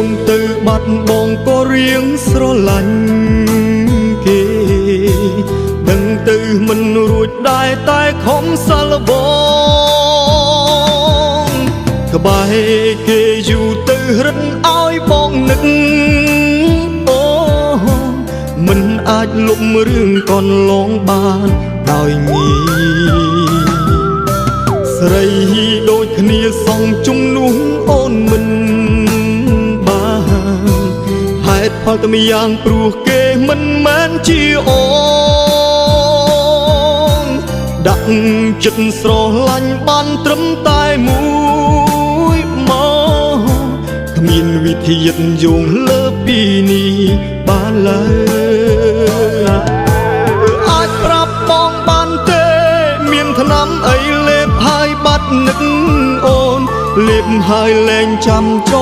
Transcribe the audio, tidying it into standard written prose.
ងទៅបាត់បងក៏រៀងស្រឡាញ់គេដឹងទៅមិនរួចដែរតែខំសាល់បងក្បែរគេយូរទៅរឹតឲ្យបងនឹកអូមិនអាចលុបរឿងកន្លងបានដោយងាយស្រីដូចគ្នាសងជំនួសអូនមិនបានហេតុផលតែម្យ៉ាងព្រោះគេមិនមែនជាអូនដាក់ចិត្តស្រឡាញ់បានត្រឹមតែមួយមកគ្មានវិធីយត់យងលើពីនេះបានឡើយអាចប្រាប់បងបានទេមានថ្នាំអីលេបហើយបាត់នឹកអូនលេបហើយលែងចាំច